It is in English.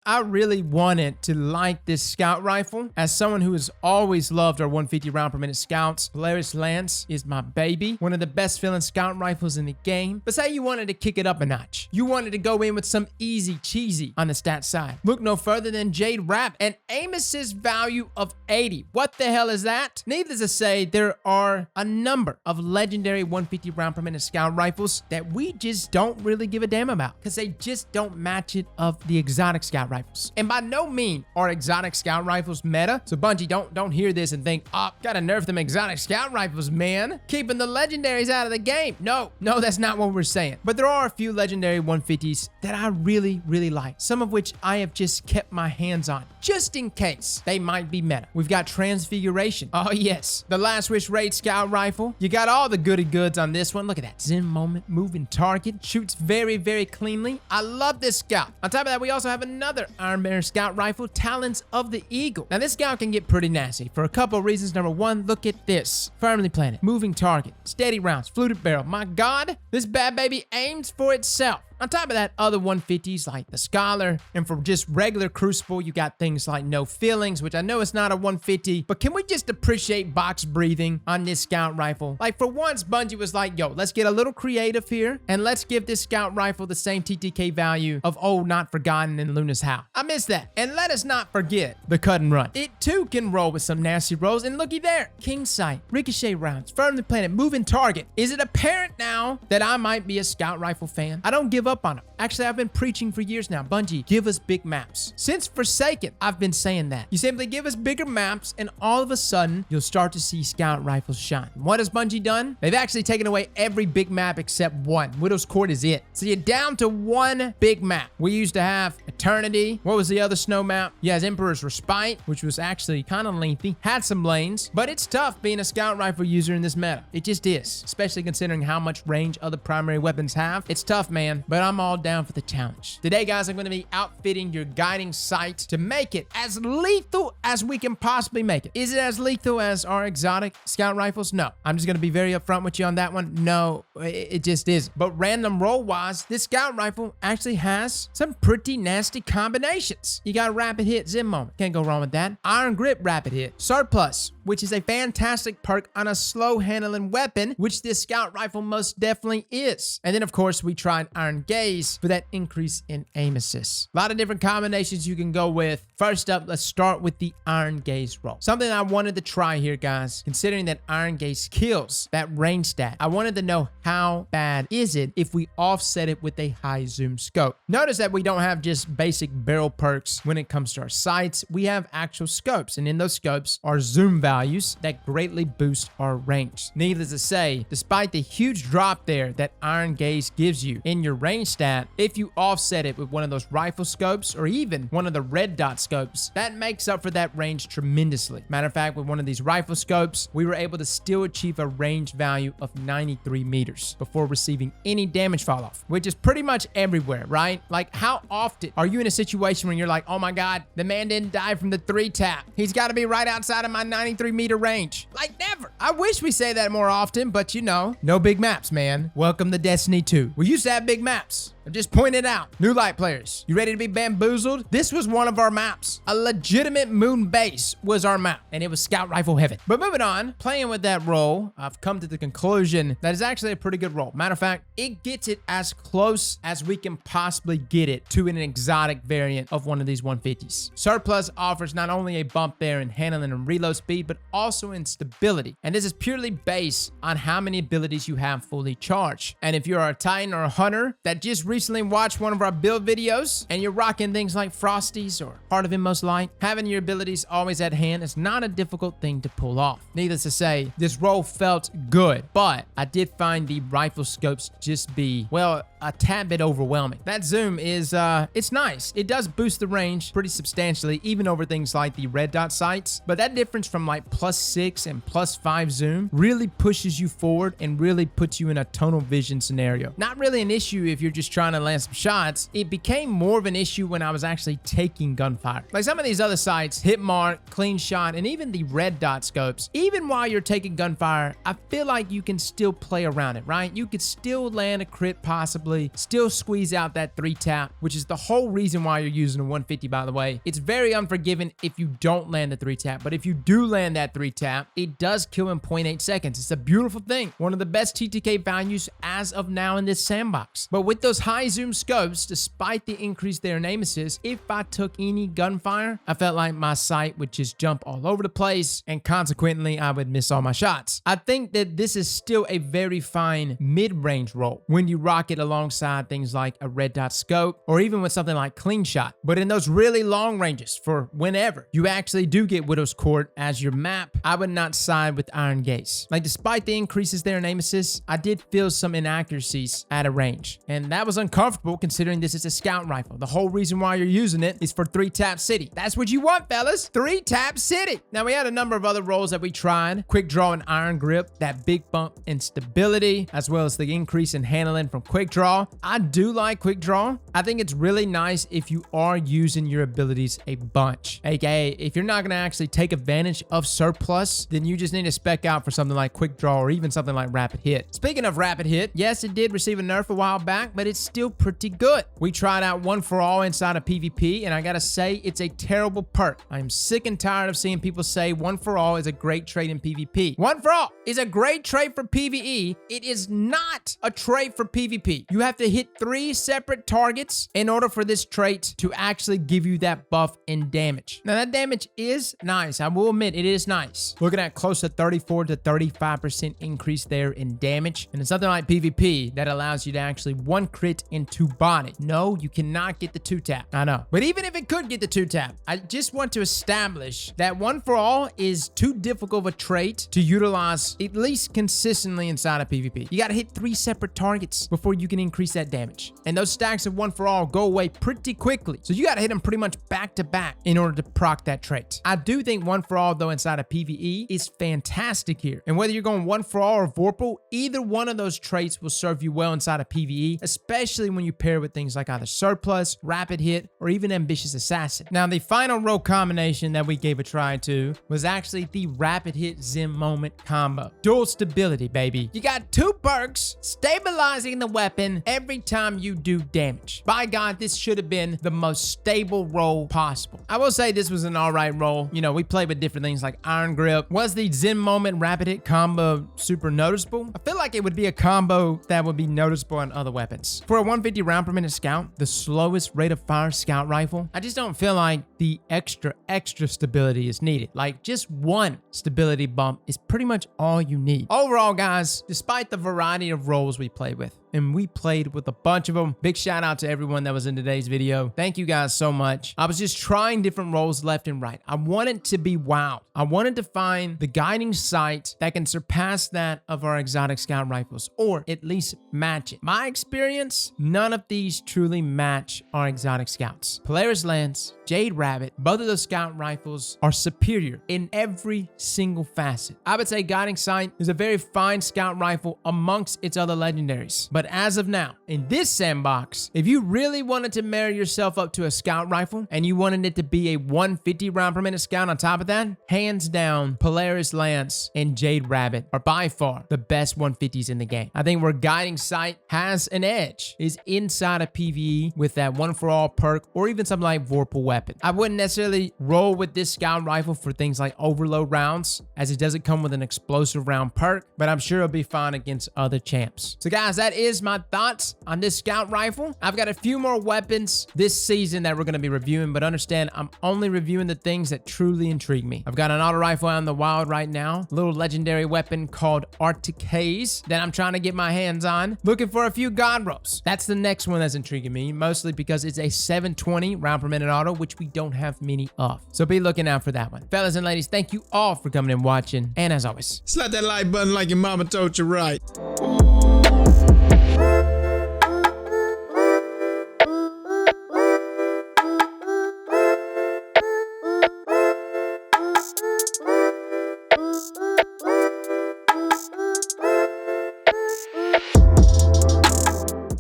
I really wanted to like this scout rifle. As someone who has always loved our 150 round per minute scouts, Polaris Lance is my baby. One of the best feeling scout rifles in the game. But say you wanted to kick it up a notch. You wanted to go in with some easy cheesy on the stat side. Look no further than Jade Rabbit. An aim assist value of 80. What the hell is that? Needless to say, there are a number of legendary 150 round per minute scout rifles that we just don't really give a damn about because they just don't match it of the exotic scout rifles. And by no means are exotic scout rifles meta. So Bungie, don't hear this and think, oh, gotta nerf them exotic scout rifles, man. Keeping the legendaries out of the game. No, that's not what we're saying. But there are a few legendary 150s that I really, really like. Some of which I have just kept my hands on, just in case they might be meta. We've got Transfiguration. Oh yes, the Last Wish Raid Scout Rifle. You got all the goody goods on this one. Look at that zoom moment, moving target, shoots very, very cleanly. I love this scout. On top of that, we also have another Iron Bear Scout Rifle, Talons of the Eagle. Now this scout can get pretty nasty for a couple of reasons. Number one, look at this. Firmly planted, moving target, steady rounds, fluted barrel. My God, this bad baby aims for itself. On top of that, other 150s like the Scholar, and for just regular Crucible, you got things like No Feelings, which I know it's not a 150, but can we just appreciate box breathing on this scout rifle? Like for once, Bungie was like, yo, let's get a little creative here, and let's give this scout rifle the same TTK value of Old Not Forgotten and Luna's Howl. I miss that. And let us not forget the cut and run. It too can roll with some nasty rolls, and looky there, King Sight, ricochet rounds, firmly planted, moving target. Is it apparent now that I might be a scout rifle fan? I don't give up on them. Actually, I've been preaching for years now. Bungie, give us big maps. Since Forsaken, I've been saying that. You simply give us bigger maps, and all of a sudden, you'll start to see scout rifles shine. What has Bungie done? They've actually taken away every big map except one. Widow's Court is it. So you're down to one big map. We used to have Eternity. What was the other snow map? Yeah, Emperor's Respite, which was actually kind of lengthy. Had some lanes, but it's tough being a scout rifle user in this meta. It just is, especially considering how much range other primary weapons have. It's tough, man, but I'm all down for the challenge. Today, guys, I'm going to be outfitting your guiding sight to make it as lethal as we can possibly make it. Is it as lethal as our exotic scout rifles? No. I'm just going to be very upfront with you on that one. No, it just is. But random roll-wise, this scout rifle actually has some pretty nasty combinations. You got Rapid Hit, Zim Moment. Can't go wrong with that. Iron Grip, Rapid Hit. Surplus, which is a fantastic perk on a slow-handling weapon, which this scout rifle most definitely is. And then, of course, we tried Iron Gaze for that increase in aim assist. A lot of different combinations you can go with. First up, let's start with the Iron Gaze roll. Something I wanted to try here, guys, considering that Iron Gaze kills that range stat. I wanted to know how bad is it if we offset it with a high zoom scope. Notice that we don't have just basic barrel perks when it comes to our sights. We have actual scopes, and in those scopes are zoom values that greatly boost our range. Needless to say, despite the huge drop there that Iron Gaze gives you in your range stat, if you offset it with one of those rifle scopes or even one of the red dot scopes, that makes up for that range tremendously. Matter of fact, with one of these rifle scopes, we were able to still achieve a range value of 93 meters before receiving any damage fall off, which is pretty much everywhere, right? Like, how often are you in a situation when you're like, oh my God, the man didn't die from the 3-tap. He's got to be right outside of my 93 meter range. Like, never. I wish we say that more often, but you know, no big maps, man. Welcome to Destiny 2. We used to have big maps. I just pointed out. New Light players, you ready to be bamboozled? This was one of our maps. A legitimate moon base was our map, and it was scout rifle heaven. But moving on, playing with that roll, I've come to the conclusion that is actually a pretty good roll. Matter of fact, it gets it as close as we can possibly get it to an exotic variant of one of these 150s. Surplus offers not only a bump there in handling and reload speed, but also in stability. And this is purely based on how many abilities you have fully charged. And if you're a Titan or a Hunter that just recently watched one of our build videos and you're rocking things like Frosties or Heart of Inmost Light, having your abilities always at hand is not a difficult thing to pull off. Needless to say, this roll felt good, but I did find the rifle scopes just be, well, a tad bit overwhelming. That zoom is, it's nice. It does boost the range pretty substantially, even over things like the red dot sights, but that difference from like +6 and +5 zoom really pushes you forward and really puts you in a tunnel vision scenario. Not really an issue if you're just trying trying to land some shots, it became more of an issue when I was actually taking gunfire. Like some of these other sites, hit mark, clean shot, and even the red dot scopes, even while you're taking gunfire, I feel like you can still play around it, right? You could still land a crit possibly, still squeeze out that 3-tap, which is the whole reason why you're using a 150, by the way. It's very unforgiving if you don't land the 3-tap, but if you do land that 3-tap, it does kill in 0.8 seconds. It's a beautiful thing. One of the best TTK values as of now in this sandbox. But with those high zoom scopes, despite the increase there in aim assist, if I took any gunfire, I felt like my sight would just jump all over the place, and consequently, I would miss all my shots. I think that this is still a very fine mid-range role when you rock it alongside things like a red dot scope or even with something like clean shot. But in those really long ranges for whenever you actually do get Widow's Court as your map, I would not side with Iron Gaze. Like despite the increases there in aim assist, I did feel some inaccuracies at a range, and that was uncomfortable considering this is a scout rifle. The whole reason why you're using it is for 3-tap city. That's what you want, fellas. 3-tap city. Now we had a number of other roles that we tried. Quick draw and iron grip, that big bump in stability, as well as the increase in handling from quick draw. I do like quick draw. I think it's really nice if you are using your abilities a bunch. AKA, if you're not going to actually take advantage of surplus, then you just need to spec out for something like quick draw or even something like rapid hit. Speaking of rapid hit, yes, it did receive a nerf a while back, but it's still pretty good. We tried out one for all inside of PvP, and I gotta say, it's a terrible perk. I am sick and tired of seeing people say one for all is a great trait in PvP. One for all is a great trait for PvE. It is not a trait for PvP. You have to hit 3 separate targets in order for this trait to actually give you that buff in damage. Now that damage is nice. I will admit it is nice. Looking at close to 34 to 35% increase there in damage. And it's something like PvP that allows you to actually 1 crit in 2 body. No, you cannot get the 2-tap. I know. But even if it could get the 2-tap, I just want to establish that one for all is too difficult of a trait to utilize at least consistently inside of PvP. You gotta hit 3 separate targets before you can increase that damage. And those stacks of one for all go away pretty quickly. So you gotta hit them pretty much back to back in order to proc that trait. I do think one for all though inside of PvE is fantastic here. And whether you're going one for all or Vorpal, either one of those traits will serve you well inside of PvE, especially when you pair with things like either surplus, rapid hit, or even ambitious assassin. Now the final row combination that we gave a try to was actually the rapid hit Zim moment combo. Dual stability, baby. You got 2 perks stabilizing the weapon every time you do damage. By God, this should have been the most stable roll possible. I will say this was an alright roll. You know, we played with different things like iron grip. Was the Zim moment rapid hit combo super noticeable? I feel like it would be a combo that would be noticeable on other weapons. For a 150 round per minute scout, the slowest rate of fire scout rifle, I just don't feel like the extra stability is needed. Like just 1 stability bump is pretty much all you need. Overall, guys, despite the variety of roles we play with, and we played with a bunch of them. Big shout out to everyone that was in today's video. Thank you guys so much. I was just trying different roles left and right. I wanted to be wowed. I wanted to find the guiding sight that can surpass that of our exotic scout rifles, or at least match it. My experience, none of these truly match our exotic scouts. Polaris Lance, Jade Rabbit, both of those scout rifles are superior in every single facet. I would say guiding sight is a very fine scout rifle amongst its other legendaries. But as of now, in this sandbox, if you really wanted to marry yourself up to a scout rifle and you wanted it to be a 150 round per minute scout on top of that, hands down, Polaris Lance and Jade Rabbit are by far the best 150s in the game. I think where guiding sight has an edge is inside of PvE with that one for all perk or even something like Vorpal weapon. I wouldn't necessarily roll with this scout rifle for things like overload rounds, as it doesn't come with an explosive round perk, but I'm sure it'll be fine against other champs. So guys, that is my thoughts on this scout rifle. I've got a few more weapons this season that we're going to be reviewing, but understand I'm only reviewing the things that truly intrigue me. I've got an auto rifle out in the wild right now, a little legendary weapon called Arctic Haze that I'm trying to get my hands on. Looking for a few god ropes. That's the next one that's intriguing me, mostly because it's a 720 round per minute auto, which we don't have many of. So be looking out for that one. Fellas and ladies, thank you all for coming and watching, and as always, slap that like button like your mama told you right.